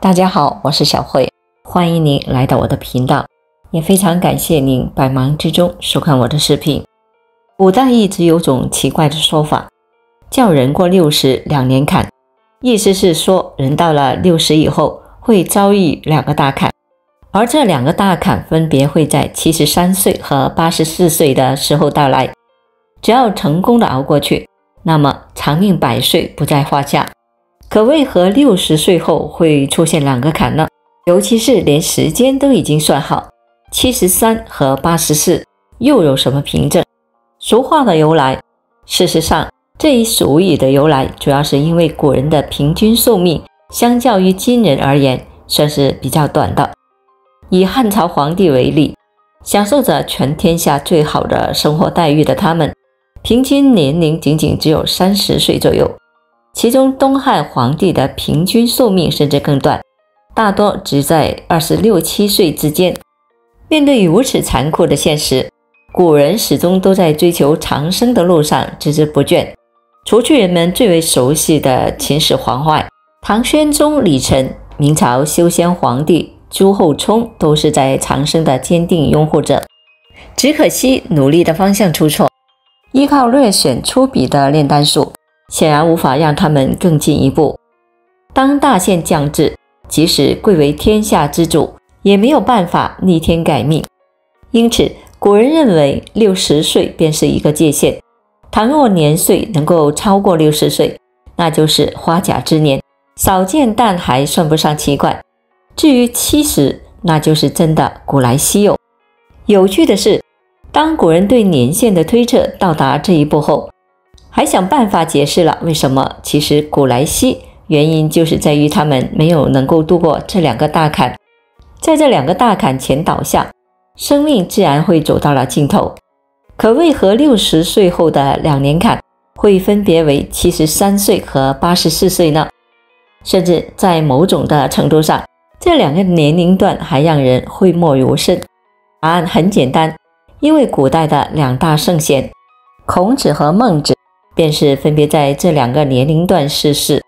大家好，我是小慧，欢迎您来到我的频道，也非常感谢您百忙之中收看我的视频。古代一直有种奇怪的说法，叫人过60两年坎，意思是说人到了60以后会遭遇两个大坎，而这两个大坎分别会在73岁和84岁的时候到来。只要成功的熬过去，那么长命百岁不在话下。可为何60岁后会出现两个坎呢？尤其是连时间都已经算好，73和84又有什么凭证？俗话的由来，事实上这一俗语的由来主要是因为古人的平均寿命相较于今人而言算是比较短的。以汉朝皇帝为例，享受着全天下最好的生活待遇的他们，平均年龄仅仅只有30岁左右，其中东汉皇帝的平均寿命甚至更短，大多只在26、7岁之间。面对如此残酷的现实，古人始终都在追求长生的路上孜孜不倦。除去人们最为熟悉的秦始皇外，唐玄宗李忱、明朝修仙皇帝朱厚熜都是在长生的坚定拥护者。只可惜努力的方向出错，依靠略显粗鄙的炼丹术显然无法让他们更进一步。当大限将至，即使贵为天下之主，也没有办法逆天改命。因此古人认为60岁便是一个界限，倘若年岁能够超过60岁，那就是花甲之年，少见但还算不上奇怪。至于70，那就是真的古来稀有。有趣的是，当古人对年限的推测到达这一步后，还想办法解释了为什么其实古来稀，原因就是在于他们没有能够度过这两个大坎。在这两个大坎前倒下，生命自然会走到了尽头。可为何60岁后的两年坎会分别为73岁和84岁呢？甚至在某种的程度上，这两个年龄段还让人讳莫如深。答案很简单，因为古代的两大圣贤孔子和孟子便是分别在这两个年龄段逝世。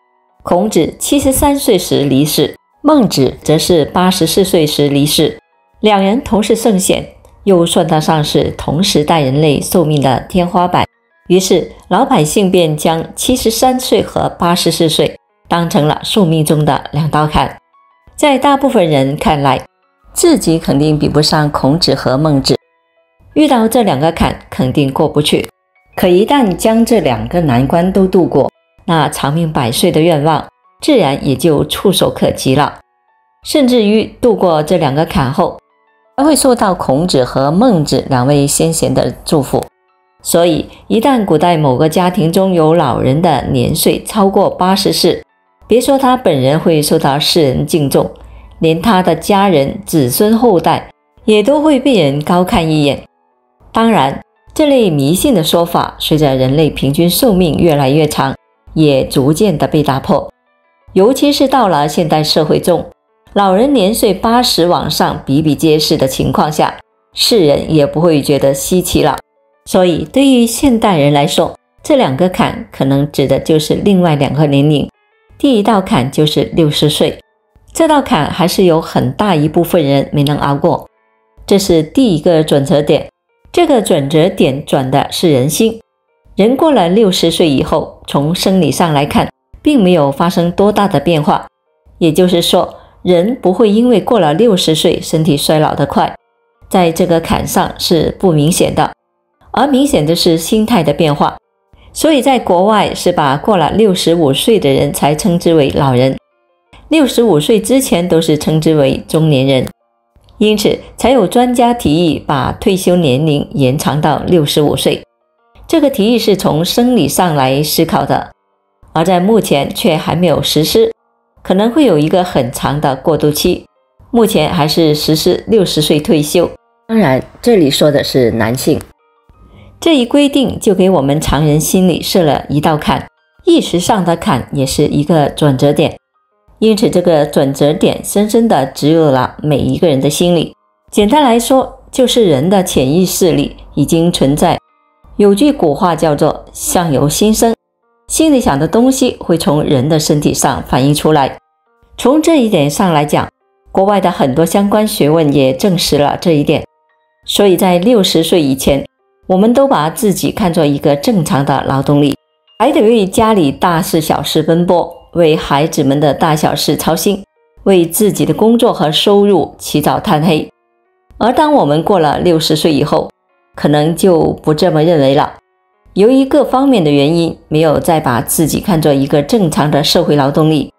孔子73岁时离世，孟子则是84岁时离世。两人同是圣贤，又算得上是同时代人类寿命的天花板，于是老百姓便将73岁和84岁当成了寿命中的两道坎。在大部分人看来，自己肯定比不上孔子和孟子，遇到这两个坎肯定过不去。可一旦将这两个难关都度过，那长命百岁的愿望自然也就触手可及了。甚至于度过这两个坎后，还会受到孔子和孟子两位先贤的祝福。所以一旦古代某个家庭中有老人的年岁超过84，别说他本人会受到世人敬重，连他的家人、子孙后代也都会被人高看一眼。当然，这类迷信的说法随着人类平均寿命越来越长，也逐渐的被打破。尤其是到了现代社会中，老人年岁80往上比比皆是的情况下，世人也不会觉得稀奇了。所以对于现代人来说，这两个坎可能指的就是另外两个年龄。第一道坎就是60岁，这道坎还是有很大一部分人没能熬过，这是第一个转折点。这个转折点转的是人心。人过了60岁以后，从生理上来看，并没有发生多大的变化，也就是说，人不会因为过了60岁身体衰老得快，在这个坎上是不明显的，而明显的是心态的变化。所以在国外是把过了65岁的人才称之为老人，65岁之前都是称之为中年人，因此才有专家提议把退休年龄延长到65岁。这个提议是从生理上来思考的，而在目前却还没有实施，可能会有一个很长的过渡期。目前还是实施60岁退休，当然这里说的是男性。这一规定就给我们常人心里设了一道坎，意识上的坎也是一个转折点。因此这个转折点深深地植入了每一个人的心里。简单来说，就是人的潜意识里已经存在。有句古话叫做相由心生，心里想的东西会从人的身体上反映出来。从这一点上来讲，国外的很多相关学问也证实了这一点。所以在60岁以前，我们都把自己看作一个正常的劳动力，还得为家里大事小事奔波，为孩子们的大小事操心，为自己的工作和收入起早贪黑。而当我们过了60岁以后，可能就不这么认为了。由于各方面的原因，没有再把自己看作一个正常的社会劳动力。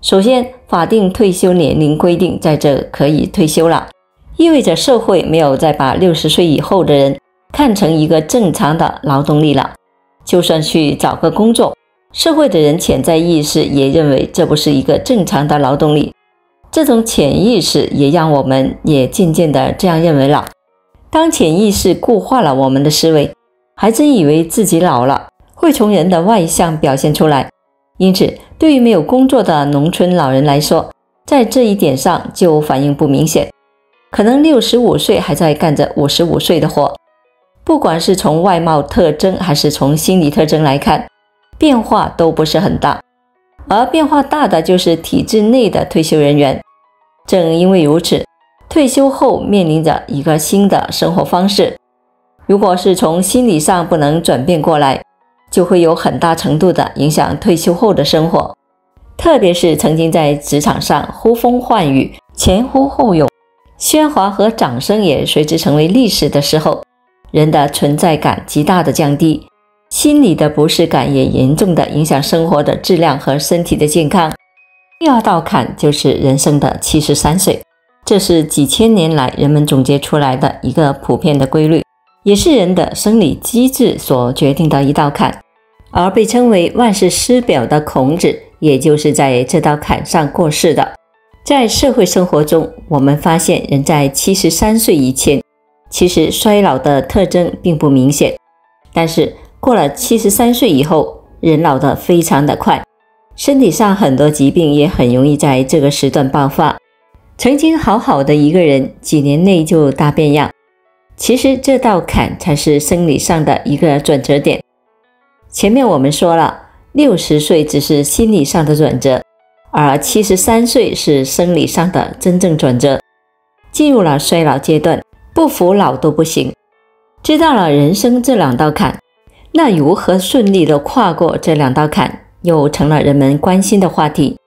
首先，法定退休年龄规定在这可以退休了，意味着社会没有再把60岁以后的人看成一个正常的劳动力了。就算去找个工作，社会的人潜在意识也认为这不是一个正常的劳动力。这种潜意识也让我们也渐渐地这样认为了。当潜意识固化了我们的思维，还真以为自己老了，会从人的外向表现出来。因此，对于没有工作的农村老人来说，在这一点上就反应不明显，可能65岁还在干着55岁的活。不管是从外貌特征还是从心理特征来看，变化都不是很大。而变化大的就是体制内的退休人员。正因为如此，退休后面临着一个新的生活方式。如果是从心理上不能转变过来，就会有很大程度的影响退休后的生活。特别是曾经在职场上呼风唤雨、前呼后拥，喧哗和掌声也随之成为历史的时候，人的存在感极大的降低，心理的不适感也严重的影响生活的质量和身体的健康。第二道坎就是人生的73岁，这是几千年来人们总结出来的一个普遍的规律，也是人的生理机制所决定的一道坎。而被称为万世师表的孔子，也就是在这道坎上过世的。在社会生活中，我们发现人在73岁以前，其实衰老的特征并不明显，但是过了73岁以后，人老得非常的快，身体上很多疾病也很容易在这个时段爆发。曾经好好的一个人，几年内就大变样。其实这道坎才是生理上的一个转折点。前面我们说了，60岁只是心理上的转折，而73岁是生理上的真正转折。进入了衰老阶段，不服老都不行。知道了人生这两道坎，那如何顺利地跨过这两道坎，又成了人们关心的话题。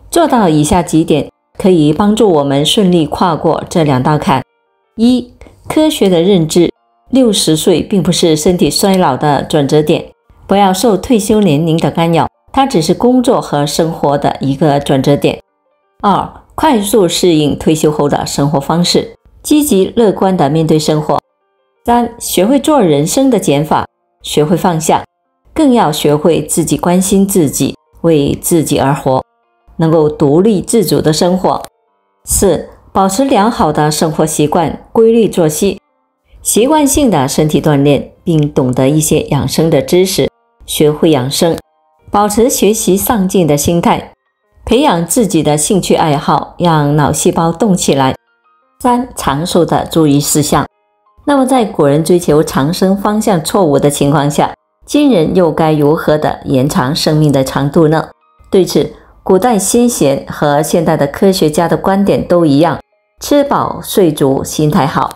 做到以下几点，可以帮助我们顺利跨过这两道坎。一、科学的认知，60岁并不是身体衰老的转折点，不要受退休年龄的干扰，它只是工作和生活的一个转折点。二、快速适应退休后的生活方式，积极乐观地面对生活。三、学会做人生的减法，学会放下，更要学会自己关心自己，为自己而活，能够独立自主的生活。四、保持良好的生活习惯，规律作息，习惯性的身体锻炼，并懂得一些养生的知识，学会养生，保持学习上进的心态，培养自己的兴趣爱好，让脑细胞动起来。三、长寿的注意事项。那么在古人追求长生方向错误的情况下，今人又该如何的延长生命的长度呢？对此，古代先贤和现代的科学家的观点都一样，吃饱睡足，心态好。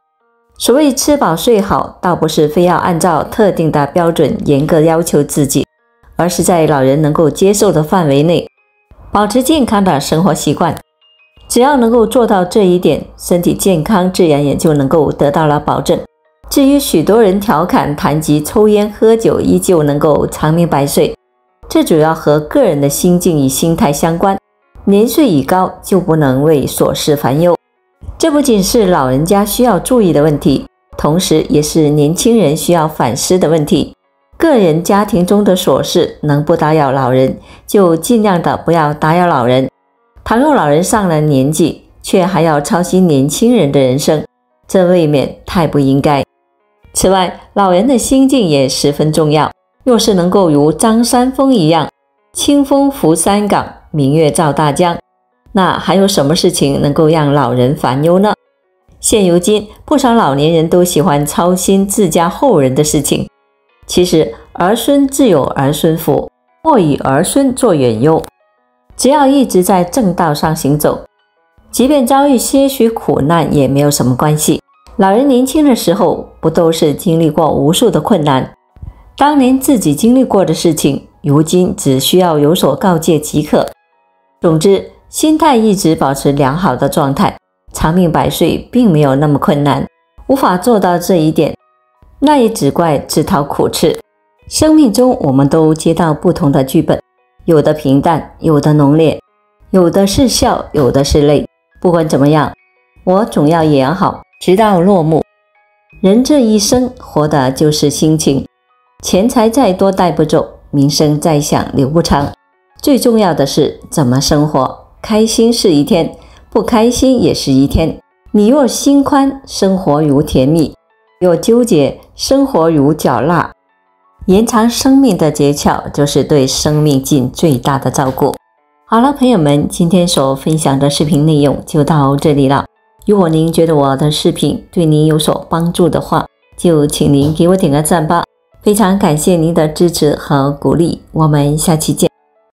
所谓吃饱睡好，倒不是非要按照特定的标准严格要求自己，而是在老人能够接受的范围内，保持健康的生活习惯。只要能够做到这一点，身体健康自然也就能够得到了保证。至于许多人调侃谈及抽烟喝酒依旧能够长命百岁，这主要和个人的心境与心态相关。年岁已高，就不能为琐事烦忧。这不仅是老人家需要注意的问题，同时也是年轻人需要反思的问题。个人家庭中的琐事能不打扰老人，就尽量的不要打扰老人。倘若老人上了年纪，却还要操心年轻人的人生，这未免太不应该。此外，老人的心境也十分重要。若是能够如张三丰一样，清风拂山岗，明月照大江，那还有什么事情能够让老人烦忧呢？现如今，不少老年人都喜欢操心自家后人的事情。其实，儿孙自有儿孙福，莫以儿孙作远忧。只要一直在正道上行走，即便遭遇些许苦难也没有什么关系。老人年轻的时候不都是经历过无数的困难？当年自己经历过的事情，如今只需要有所告诫即可。总之，心态一直保持良好的状态，长命百岁并没有那么困难。无法做到这一点，那也只怪自讨苦吃。生命中我们都接到不同的剧本，有的平淡，有的浓烈，有的是笑，有的是泪。不管怎么样，我总要演好，直到落幕。人这一生活的就是心情，钱财再多带不走，名声再响留不长，最重要的是怎么生活。开心是一天，不开心也是一天。你若心宽，生活如甜蜜；若纠结，生活如嚼蜡。延长生命的诀窍，就是对生命尽最大的照顾。好了，朋友们，今天所分享的视频内容就到这里了。如果您觉得我的视频对您有所帮助的话，就请您给我点个赞吧。非常感谢您的支持和鼓励，我们下期见。